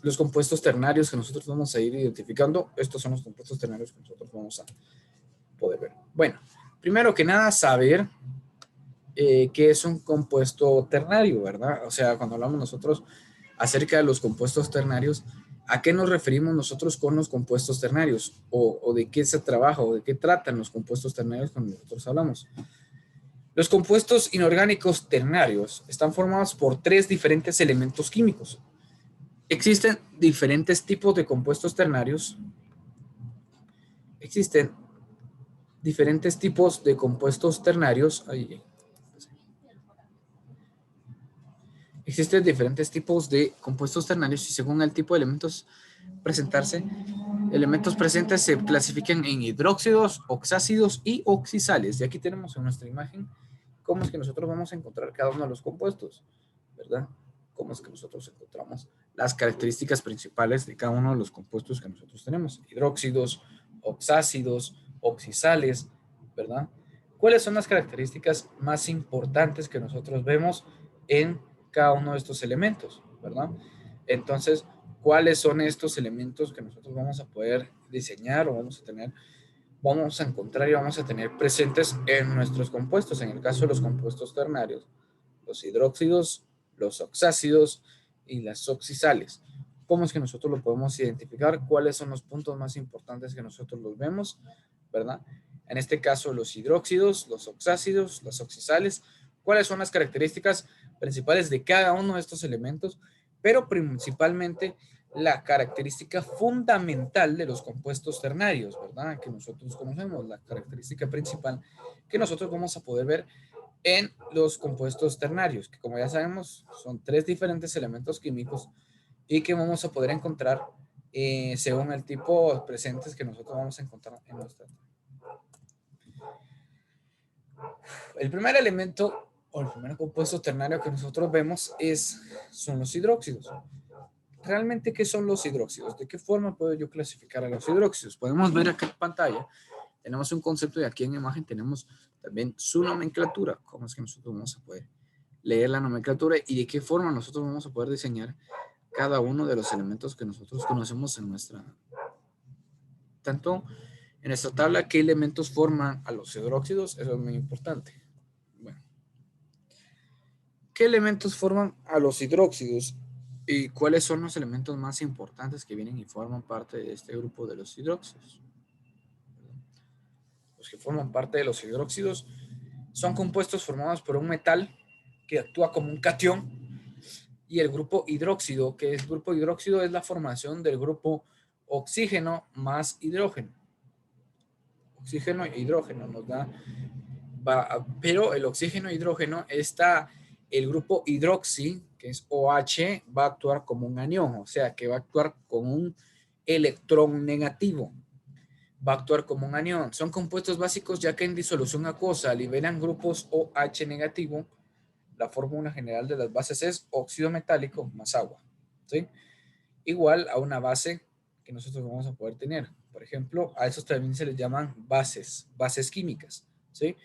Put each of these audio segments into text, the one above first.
los compuestos ternarios que nosotros vamos a ir identificando. Estos son los compuestos ternarios que nosotros vamos a poder ver. Bueno, primero que nada, saber qué es un compuesto ternario, ¿verdad? O sea, cuando hablamos nosotros acerca de los compuestos ternarios, ¿a qué nos referimos nosotros con los compuestos ternarios? O de qué se trabaja o de qué tratan los compuestos ternarios cuando nosotros hablamos. Los compuestos inorgánicos ternarios están formados por 3 diferentes elementos químicos. Existen diferentes tipos de compuestos ternarios. Existen diferentes tipos de compuestos ternarios. Existen diferentes tipos de compuestos ternarios y según el tipo de elementos presentes se clasifican en hidróxidos, oxácidos y oxisales. Y aquí tenemos en nuestra imagen cómo es que nosotros vamos a encontrar cada uno de los compuestos, ¿verdad? Cómo es que nosotros encontramos las características principales de cada uno de los compuestos que nosotros tenemos. Hidróxidos, oxácidos, oxisales, ¿verdad? ¿Cuáles son las características más importantes que nosotros vemos en cada uno de estos elementos, ¿verdad? Entonces, ¿cuáles son estos elementos que nosotros vamos a poder diseñar o vamos a encontrar y vamos a tener presentes en nuestros compuestos? En el caso de los compuestos ternarios, los hidróxidos, los oxácidos y las oxisales. ¿Cómo es que nosotros lo podemos identificar? ¿Cuáles son los puntos más importantes que nosotros los vemos? ¿Verdad? En este caso, los hidróxidos, los oxácidos, las oxisales. ¿Cuáles son las características principales de cada uno de estos elementos? Pero principalmente la característica fundamental de los compuestos ternarios, ¿verdad? Que nosotros conocemos, la característica principal que nosotros vamos a poder ver en los compuestos ternarios, que como ya sabemos son 3 diferentes elementos químicos y que vamos a poder encontrar según el tipo presentes que nosotros vamos a encontrar en nuestra. El primer elemento o el primer compuesto ternario que nosotros vemos son los hidróxidos. ¿Realmente qué son los hidróxidos? ¿De qué forma puedo yo clasificar a los hidróxidos? Podemos ver acá en pantalla, tenemos un concepto y aquí en imagen tenemos también su nomenclatura. ¿Cómo es que nosotros vamos a poder leer la nomenclatura y de qué forma nosotros vamos a poder diseñar cada uno de los elementos que nosotros conocemos en tanto en nuestra tabla, qué elementos forman a los hidróxidos? Eso es muy importante. Bueno, ¿qué elementos forman a los hidróxidos? ¿Y cuáles son los elementos más importantes que vienen y forman parte de este grupo de los hidróxidos? Los que forman parte de los hidróxidos son compuestos formados por un metal que actúa como un catión y el grupo hidróxido, que es grupo hidróxido, es la formación del grupo oxígeno más hidrógeno. Oxígeno e hidrógeno nos da, pero el oxígeno e hidrógeno está, el grupo hidroxi, que es OH, va a actuar como un anión, o sea que va a actuar como un electrón negativo. Va a actuar como un anión. Son compuestos básicos ya que en disolución acuosa liberan grupos OH negativo. La fórmula general de las bases es óxido metálico más agua, ¿sí? Igual a una base que nosotros vamos a poder tener. Por ejemplo, a esos también se les llaman bases químicas, ¿sí?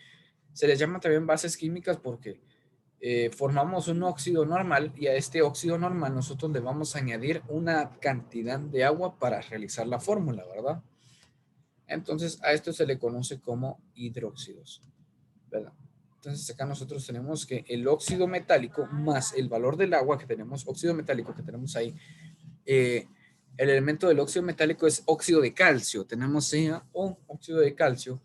Se les llama también bases químicas porque formamos un óxido normal y a este óxido normal nosotros le vamos a añadir una cantidad de agua para realizar la fórmula, ¿verdad? Entonces a esto se le conoce como hidróxidos, ¿verdad? Entonces acá nosotros tenemos que el óxido metálico más el valor del agua que tenemos, óxido metálico que tenemos ahí, el elemento del óxido metálico es óxido de calcio. Tenemos CaO, óxido de calcio,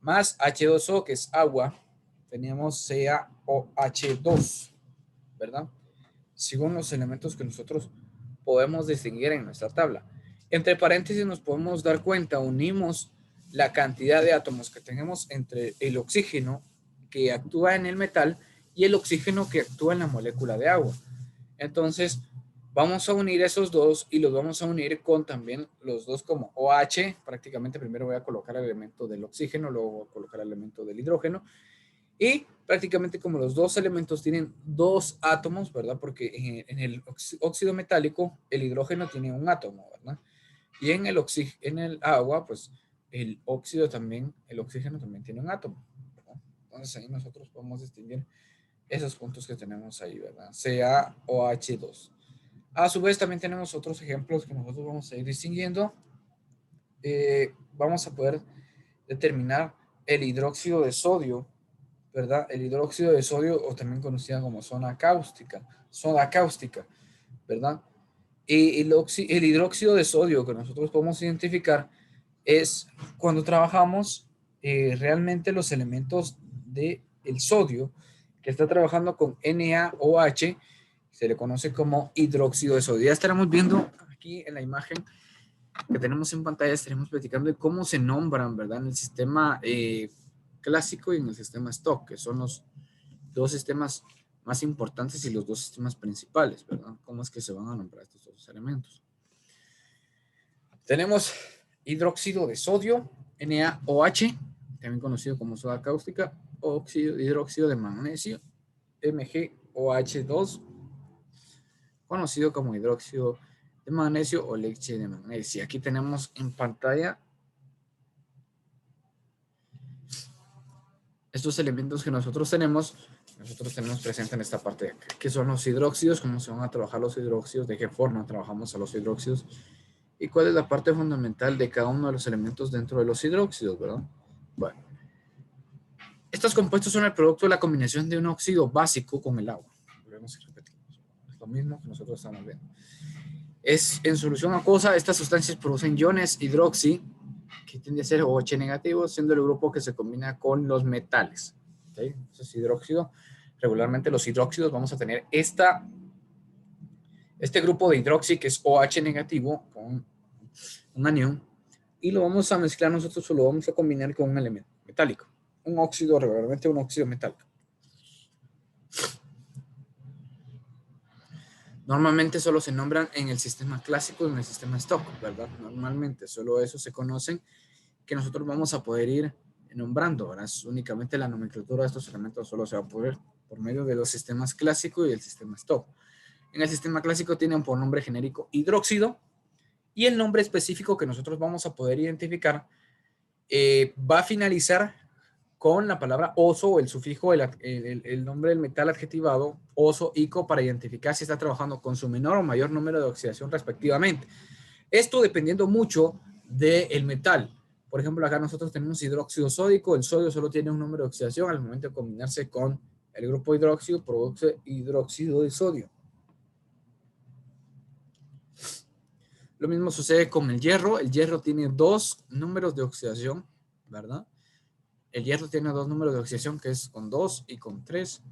más H2O, que es agua. Tenemos CaOH2, ¿verdad? Según los elementos que nosotros podemos distinguir en nuestra tabla. Entre paréntesis nos podemos dar cuenta, unimos la cantidad de átomos que tenemos entre el oxígeno que actúa en el metal y el oxígeno que actúa en la molécula de agua. Entonces, vamos a unir esos dos y los vamos a unir con también los dos como OH. Prácticamente primero voy a colocar el elemento del oxígeno, luego voy a colocar el elemento del hidrógeno. Y prácticamente como los dos elementos tienen dos átomos, ¿verdad? Porque en el óxido metálico el hidrógeno tiene un átomo, ¿verdad? Y en el agua, pues el oxígeno también tiene un átomo, ¿verdad? Entonces ahí nosotros podemos distinguir esos puntos que tenemos ahí, ¿verdad? CaOH2. A su vez, también tenemos otros ejemplos que nosotros vamos a ir distinguiendo. Vamos a poder determinar el hidróxido de sodio, ¿verdad? El hidróxido de sodio, o también conocida como soda cáustica, ¿verdad? Y el hidróxido de sodio que nosotros podemos identificar es cuando trabajamos realmente los elementos del sodio que está trabajando con NaOH, se le conoce como hidróxido de sodio. Ya estaremos viendo aquí en la imagen que tenemos en pantalla, estaremos platicando de cómo se nombran, ¿verdad? En el sistema clásico y en el sistema stock, que son los dos sistemas más importantes y los dos sistemas principales, ¿verdad? ¿Cómo es que se van a nombrar estos dos elementos? Tenemos hidróxido de sodio, NaOH, también conocido como soda cáustica, hidróxido de magnesio, MgOH2, conocido como hidróxido de magnesio o leche de magnesio. Aquí tenemos en pantalla estos elementos que nosotros tenemos presentes en esta parte de acá, que son los hidróxidos, cómo se van a trabajar los hidróxidos, de qué forma trabajamos a los hidróxidos y cuál es la parte fundamental de cada uno de los elementos dentro de los hidróxidos, ¿verdad? Bueno, estos compuestos son el producto de la combinación de un óxido básico con el agua. Volvemos y repetimos. Es lo mismo que nosotros estamos viendo. Es en solución acuosa, estas sustancias producen iones hidroxi, que tiende a ser OH negativo, siendo el grupo que se combina con los metales. ¿Okay? Entonces, hidróxido, regularmente los hidróxidos vamos a tener este grupo de hidroxi que es OH negativo con un anión, y lo vamos a mezclar nosotros o lo vamos a combinar con un elemento metálico, un óxido, regularmente un óxido metálico. Normalmente solo se nombran en el sistema clásico y en el sistema stock, ¿verdad? Normalmente solo eso se conocen, que nosotros vamos a poder ir nombrando. Ahora es únicamente la nomenclatura de estos elementos solo se va a poder por medio de los sistemas clásico y el sistema stock. En el sistema clásico tienen por nombre genérico hidróxido, y el nombre específico que nosotros vamos a poder identificar va a finalizar con la palabra oso o el sufijo, el nombre del metal adjetivado, oso, ico, para identificar si está trabajando con su menor o mayor número de oxidación respectivamente. Esto dependiendo mucho del metal. Por ejemplo, acá nosotros tenemos hidróxido sódico. El sodio solo tiene un número de oxidación. Al momento de combinarse con el grupo hidróxido, produce hidróxido de sodio. Lo mismo sucede con el hierro. El hierro tiene dos números de oxidación, ¿verdad? El hierro tiene dos números de oxidación, que es con 2 y con 3.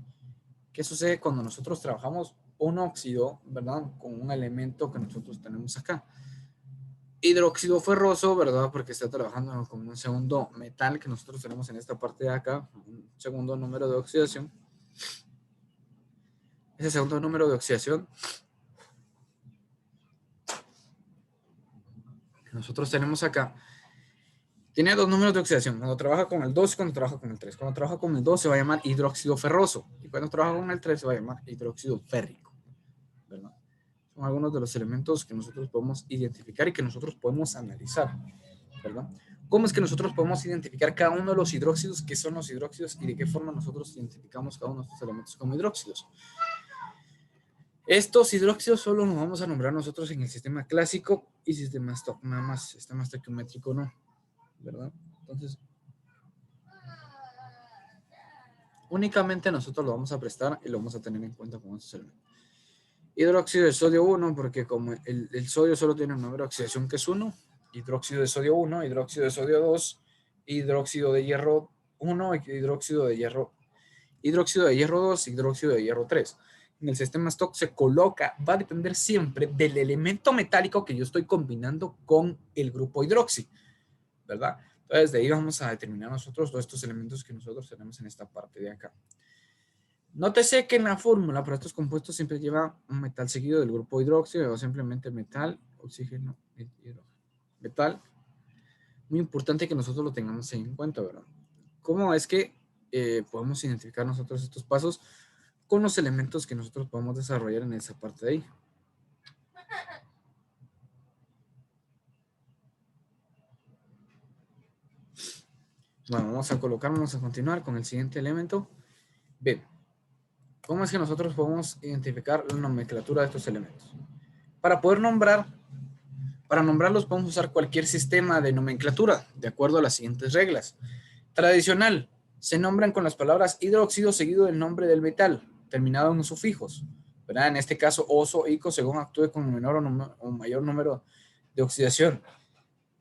¿Qué sucede cuando nosotros trabajamos un óxido, ¿verdad? Con un elemento que nosotros tenemos acá. Hidróxido ferroso, ¿verdad? Porque está trabajando con un segundo metal que nosotros tenemos en esta parte de acá, un segundo número de oxidación. Ese segundo número de oxidación que nosotros tenemos acá tiene dos números de oxidación. Cuando trabaja con el 2 y cuando trabaja con el 3. Cuando trabaja con el 2 se va a llamar hidróxido ferroso. Y cuando trabaja con el 3 se va a llamar hidróxido férrico, ¿verdad? Son algunos de los elementos que nosotros podemos identificar y que nosotros podemos analizar, ¿verdad? ¿Cómo es que nosotros podemos identificar cada uno de los hidróxidos, qué son los hidróxidos y de qué forma nosotros identificamos cada uno de estos elementos como hidróxidos? Estos hidróxidos solo nos vamos a nombrar nosotros en el sistema clásico y sistema stock, nada más, sistema estequiométrico no, ¿verdad? Entonces, únicamente nosotros lo vamos a prestar y lo vamos a tener en cuenta con estos elementos. Hidróxido de sodio 1, porque como el sodio solo tiene un número de oxidación que es 1, hidróxido de sodio 1, hidróxido de sodio 2, hidróxido de hierro 1, hidróxido de hierro 2, hidróxido de hierro 3. En el sistema stock se coloca, va a depender siempre del elemento metálico que yo estoy combinando con el grupo hidroxi, ¿verdad? Entonces de ahí vamos a determinar nosotros todos estos elementos que nosotros tenemos en esta parte de acá. Nótese que en la fórmula para estos compuestos siempre lleva un metal seguido del grupo hidróxido o simplemente metal, oxígeno, hidrógeno. Metal. Muy importante que nosotros lo tengamos en cuenta, ¿verdad? ¿Cómo es que podemos identificar nosotros estos pasos con los elementos que nosotros podemos desarrollar en esa parte de ahí? Bueno, vamos a continuar con el siguiente elemento. B. ¿Cómo es que nosotros podemos identificar la nomenclatura de estos elementos? Para poder nombrarlos podemos usar cualquier sistema de nomenclatura, de acuerdo a las siguientes reglas. Tradicional, se nombran con las palabras hidróxido seguido del nombre del metal, terminado en sufijos, ¿verdad? En este caso, oso o ico, según actúe con menor o mayor número de oxidación.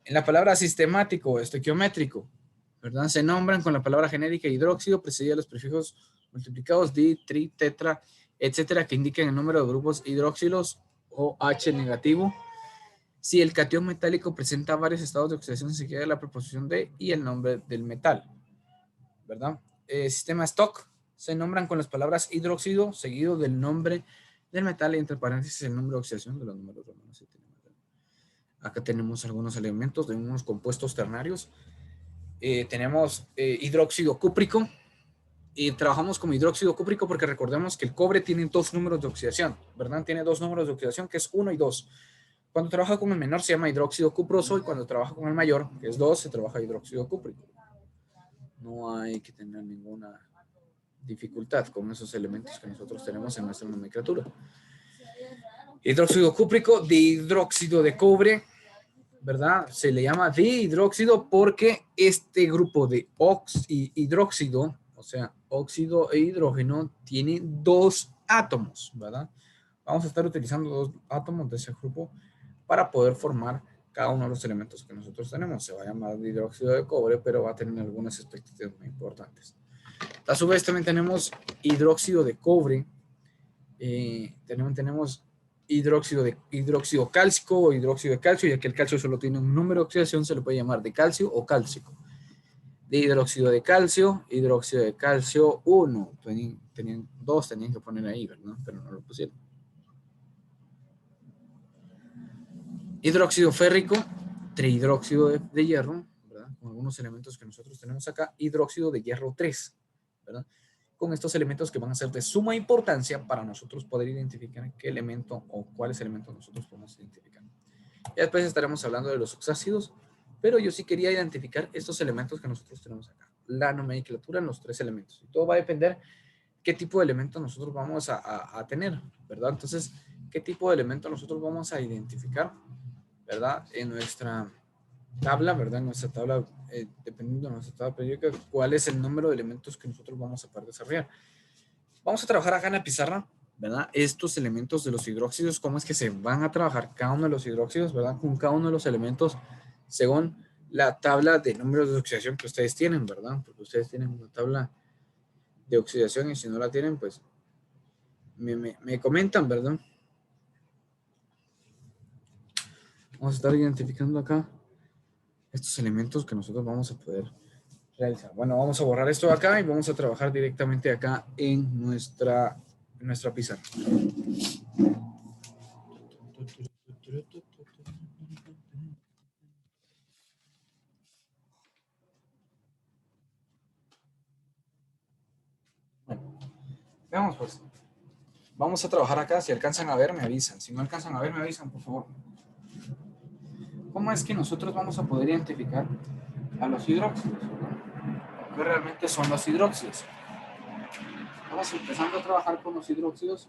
En la palabra sistemático o estequiométrico, ¿verdad? Se nombran con la palabra genérica hidróxido precedida de los prefijos multiplicados di, tri, tetra, etcétera, que indiquen el número de grupos hidróxilos o H negativo. Si el catión metálico presenta varios estados de oxidación, se queda la preposición de y el nombre del metal, ¿verdad? Sistema stock, se nombran con las palabras hidróxido seguido del nombre del metal y entre paréntesis el número de oxidación de los números romanos. Acá tenemos algunos elementos de unos compuestos ternarios. Tenemos hidróxido cúprico, y trabajamos con hidróxido cúprico porque recordemos que el cobre tiene dos números de oxidación, ¿verdad? Tiene dos números de oxidación, que es 1 y 2. Cuando trabaja con el menor se llama hidróxido cuproso y cuando trabaja con el mayor, que es 2, se trabaja hidróxido cúprico. No hay que tener ninguna dificultad con esos elementos que nosotros tenemos en nuestra nomenclatura. Hidróxido cúprico, dihidróxido de cobre, ¿verdad? Se le llama dihidróxido porque este grupo de hidróxido, o sea, óxido e hidrógeno, tiene dos átomos, ¿verdad? Vamos a estar utilizando dos átomos de ese grupo para poder formar cada uno de los elementos que nosotros tenemos. Se va a llamar hidróxido de cobre, pero va a tener algunas expectativas muy importantes. A su vez también tenemos hidróxido de cobre, tenemos hidróxido cálcico o hidróxido de calcio, ya que el calcio solo tiene un número de oxidación, se le puede llamar de calcio o cálcico. De hidróxido de calcio 1, tenían dos, tenían que poner ahí, ¿verdad? Pero no lo pusieron. Hidróxido férrico, trihidróxido de hierro, ¿verdad? Con algunos elementos que nosotros tenemos acá, hidróxido de hierro 3, ¿verdad? Con estos elementos que van a ser de suma importancia para nosotros poder identificar qué elemento o cuáles elementos nosotros podemos identificar. Y después estaremos hablando de los oxácidos, pero yo sí quería identificar estos elementos que nosotros tenemos acá. La nomenclatura en los tres elementos. Y todo va a depender qué tipo de elemento nosotros vamos a tener, ¿verdad? Entonces, ¿qué tipo de elemento nosotros vamos a identificar, ¿verdad? En nuestra tabla, ¿verdad? En nuestra tabla, dependiendo de nuestra tabla periódica, cuál es el número de elementos que nosotros vamos a poder desarrollar. Vamos a trabajar acá en la pizarra, ¿verdad? Estos elementos de los hidróxidos, cómo es que se van a trabajar cada uno de los hidróxidos, ¿verdad? Con cada uno de los elementos según la tabla de números de oxidación que ustedes tienen, ¿verdad? Porque ustedes tienen una tabla de oxidación y si no la tienen, pues me comentan, ¿verdad? Vamos a estar identificando acá estos elementos que nosotros vamos a poder realizar. Bueno, vamos a borrar esto de acá y vamos a trabajar directamente acá en nuestra pizarra. Bueno, veamos pues. Vamos a trabajar acá. Si alcanzan a ver, me avisan. Si no alcanzan a ver, me avisan, por favor. ¿Cómo es que nosotros vamos a poder identificar a los hidróxidos? ¿Qué realmente son los hidróxidos? Vamos empezando a trabajar con los hidróxidos.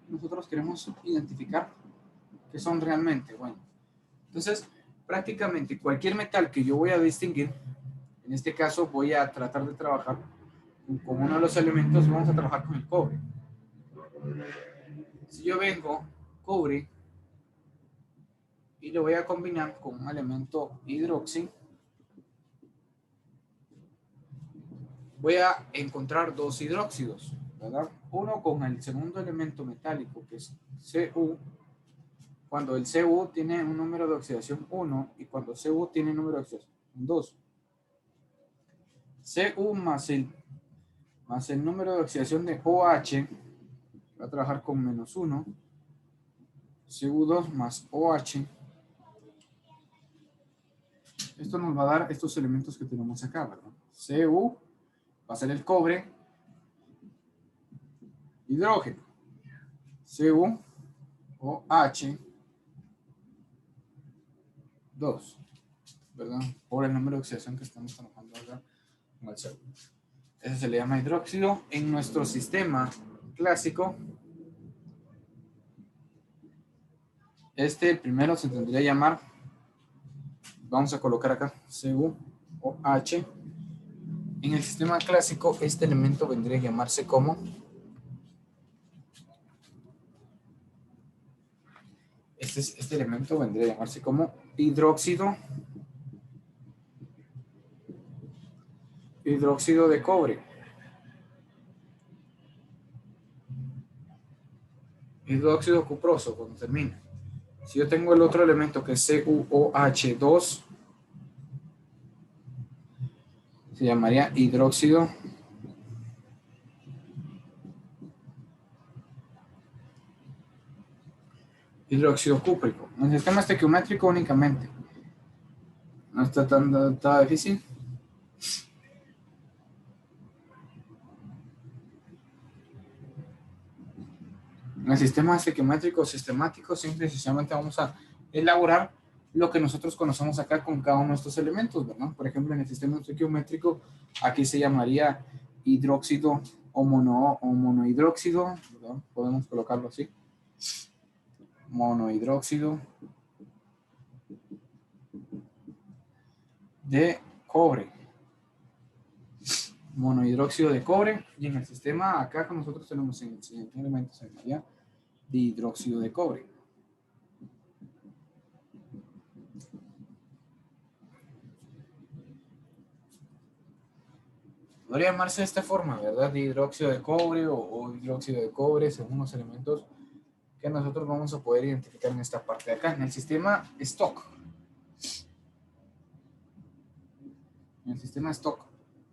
Nosotros queremos identificar qué son realmente. Bueno, entonces, prácticamente cualquier metal que yo voy a distinguir, en este caso voy a tratar de trabajar con uno de los elementos, vamos a trabajar con el cobre. Si yo vengo cobre y lo voy a combinar con un elemento hidroxi, voy a encontrar dos hidróxidos, ¿verdad? Uno con el segundo elemento metálico, que es Cu, cuando el Cu tiene un número de oxidación 1 y cuando Cu tiene un número de oxidación 2. Cu más el número de oxidación de OH va a trabajar con -1. Cu2 más OH. Esto nos va a dar estos elementos que tenemos acá, ¿verdad? Cu va a ser el cobre, hidrógeno, Cu, OH, 2, ¿verdad? Por el número de oxidación que estamos trabajando acá con el Cu. Ese se le llama hidróxido. En nuestro sistema clásico El primero se tendría que llamar, vamos a colocar acá, CuOH. En el sistema clásico, este elemento vendría a llamarse como, este elemento vendría a llamarse como hidróxido de cobre. Hidróxido cuproso cuando termina. Si yo tengo el otro elemento que es CuOH2, se llamaría hidróxido cúprico. En el sistema estequiométrico únicamente. No está tan difícil. En el sistema estequiométrico sistemático, simple y sencillamente vamos a elaborar lo que nosotros conocemos acá con cada uno de estos elementos, ¿verdad? Por ejemplo, en el sistema estequiométrico, aquí se llamaría hidróxido o monohidróxido, ¿verdad? Podemos colocarlo así. Monohidróxido de cobre. Monohidróxido de cobre. Y en el sistema acá que nosotros tenemos en el siguiente elemento se llamaría dihidróxido de cobre. Podría llamarse de esta forma, ¿verdad? Dihidróxido de cobre o hidróxido de cobre, según los elementos que nosotros vamos a poder identificar en esta parte de acá, en el sistema stock. En el sistema stock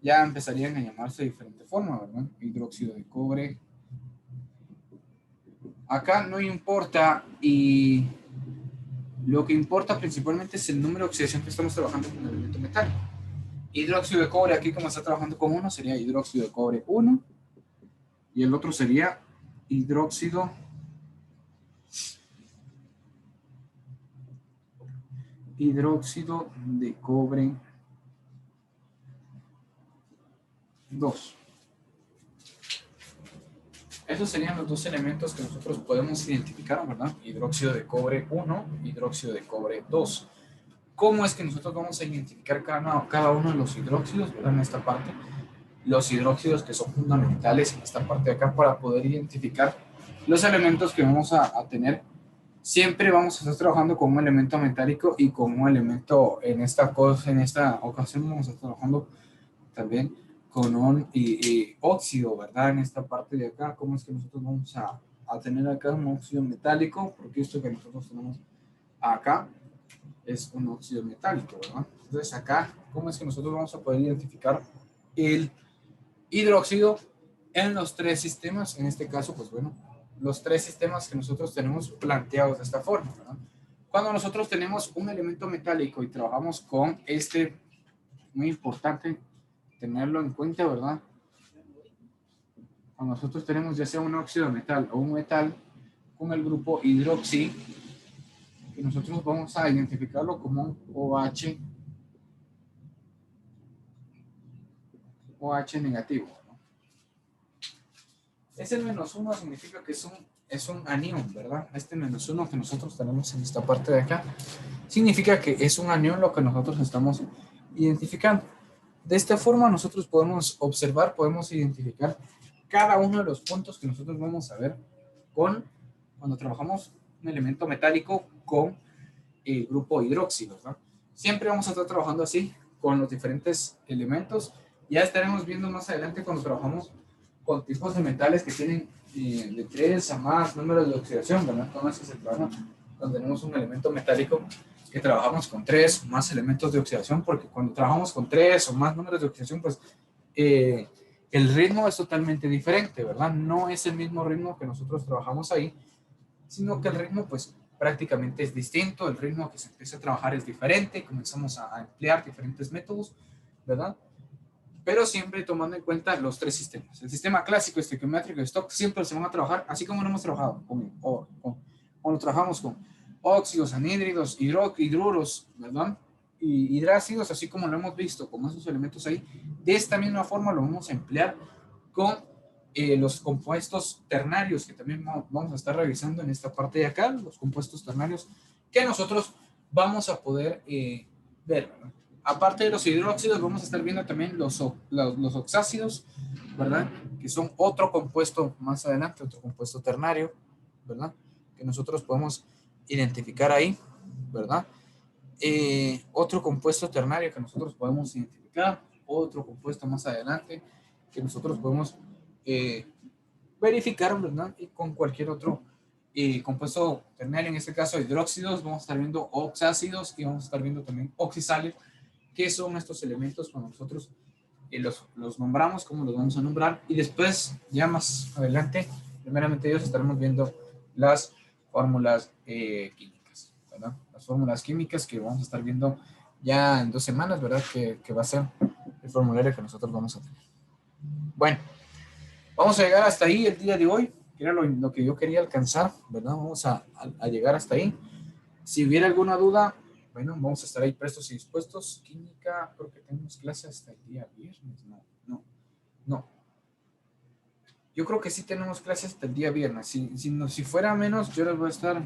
ya empezarían a llamarse de diferente forma, ¿verdad? Hidróxido de cobre. Acá no importa, y lo que importa principalmente es el número de oxidación que estamos trabajando con el elemento metálico. Hidróxido de cobre, aquí como está trabajando con uno, sería hidróxido de cobre 1, y el otro sería hidróxido de cobre 2. Esos serían los dos elementos que nosotros podemos identificar, ¿verdad? Hidróxido de cobre 1, hidróxido de cobre 2. ¿Cómo es que nosotros vamos a identificar cada uno de los hidróxidos, ¿verdad? En esta parte, los hidróxidos que son fundamentales en esta parte de acá para poder identificar los elementos que vamos a tener. Siempre vamos a estar trabajando con un elemento metálico y con un elemento, en esta ocasión vamos a estar trabajando también con un óxido, ¿verdad? En esta parte de acá, ¿cómo es que nosotros vamos a tener acá un óxido metálico? Porque esto que nosotros tenemos acá es un óxido metálico, ¿verdad? Entonces acá, ¿cómo es que nosotros vamos a poder identificar el hidróxido en los tres sistemas? En este caso, pues bueno, los tres sistemas que nosotros tenemos planteados de esta forma, ¿verdad? Cuando nosotros tenemos un elemento metálico y trabajamos con muy importante tenerlo en cuenta, ¿verdad? Cuando nosotros tenemos ya sea un óxido de metal o un metal con el grupo hidroxi, que nosotros vamos a identificarlo como un OH negativo, ¿no? Ese -1 significa que es un anión, ¿verdad? Este -1 que nosotros tenemos en esta parte de acá significa que es un anión lo que nosotros estamos identificando. De esta forma nosotros podemos observar, podemos identificar cada uno de los puntos que nosotros vamos a ver cuando trabajamos un elemento metálico con el grupo hidróxido, ¿verdad? Siempre vamos a estar trabajando así con los diferentes elementos. Ya estaremos viendo más adelante cuando trabajamos con tipos de metales que tienen de 3 a más números de oxidación, ¿verdad? Entonces se trabaja cuando tenemos un elemento metálico que trabajamos con 3 o más elementos de oxidación, porque cuando trabajamos con 3 o más números de oxidación, pues el ritmo es totalmente diferente, ¿verdad? No es el mismo ritmo que nosotros trabajamos ahí, sino que el ritmo, pues, prácticamente es distinto. El ritmo que se empieza a trabajar es diferente, comenzamos a emplear diferentes métodos, ¿verdad? Pero siempre tomando en cuenta los tres sistemas. El sistema clásico, estequiométrico y stock, siempre se van a trabajar así como lo hemos trabajado cuando trabajamos con óxidos, anhídridos, hidruros, ¿verdad? Y hidrácidos, así como lo hemos visto con esos elementos ahí. De esta misma forma lo vamos a emplear con los compuestos ternarios, que también vamos a estar revisando en esta parte de acá, los compuestos ternarios que nosotros vamos a poder ver, ¿verdad? Aparte de los hidróxidos, vamos a estar viendo también los oxácidos, ¿verdad? Que son otro compuesto más adelante, otro compuesto ternario, ¿verdad? Que nosotros podemos identificar ahí, ¿verdad? Otro compuesto ternario que nosotros podemos identificar, otro compuesto más adelante que nosotros podemos verificar, ¿verdad? Y con cualquier otro compuesto ternario, en este caso hidróxidos, vamos a estar viendo oxácidos y vamos a estar viendo también oxisales, que son estos elementos cuando nosotros los nombramos, cómo los vamos a nombrar, y después, ya más adelante, primeramente Dios, estaremos viendo las fórmulas químicas, ¿verdad? Las fórmulas químicas que vamos a estar viendo ya en 2 semanas, ¿verdad? Que va a ser el formulario que nosotros vamos a tener. Bueno, vamos a llegar hasta ahí el día de hoy, que era lo que yo quería alcanzar, ¿verdad? Vamos a llegar hasta ahí. Si hubiera alguna duda, bueno, vamos a estar ahí prestos y dispuestos. Química, creo que tenemos clase hasta el día viernes. No. Yo creo que sí tenemos clases hasta el día viernes. Si fuera menos, yo les voy a estar.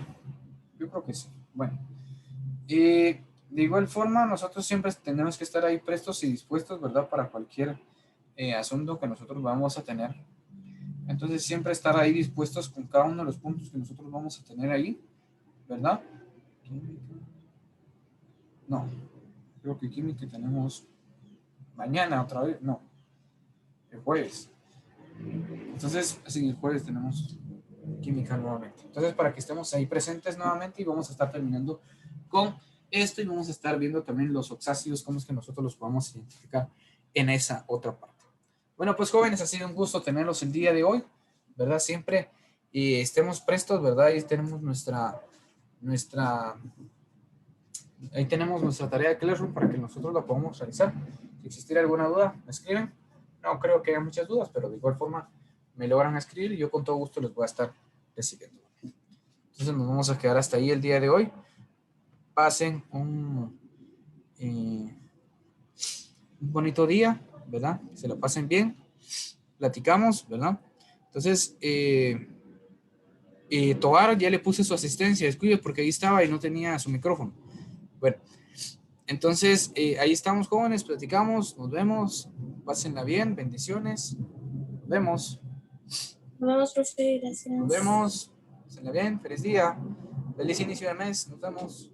Yo creo que sí. Bueno. De igual forma, nosotros siempre tenemos que estar ahí prestos y dispuestos, ¿verdad? Para cualquier asunto que nosotros vamos a tener. Entonces, siempre estar ahí dispuestos con cada uno de los puntos que nosotros vamos a tener ahí, ¿verdad? No. Creo que química tenemos mañana otra vez. No. El jueves. Entonces, sí, el jueves tenemos química nuevamente. Entonces, para que estemos ahí presentes nuevamente y vamos a estar terminando con esto y vamos a estar viendo también los oxácidos, cómo es que nosotros los podemos identificar en esa otra parte. Bueno, pues jóvenes, ha sido un gusto tenerlos el día de hoy, ¿verdad? Siempre estemos prestos, ¿verdad? Ahí tenemos ahí tenemos nuestra tarea de Classroom para que nosotros la podamos realizar. Si existiera alguna duda, me escriben. No creo que haya muchas dudas, pero de igual forma me logran escribir y yo con todo gusto les voy a estar recibiendo. Entonces nos vamos a quedar hasta ahí el día de hoy. Pasen un bonito día, ¿verdad? Que se lo pasen bien. Platicamos, ¿verdad? Entonces, Tobar ya le puse su asistencia, descuide porque ahí estaba y no tenía su micrófono. Bueno, entonces ahí estamos jóvenes, platicamos, nos vemos, pásenla bien, bendiciones, nos vemos. Nos vemos, profe, gracias. Nos vemos, pásenla bien, feliz día, feliz inicio de mes, nos vemos.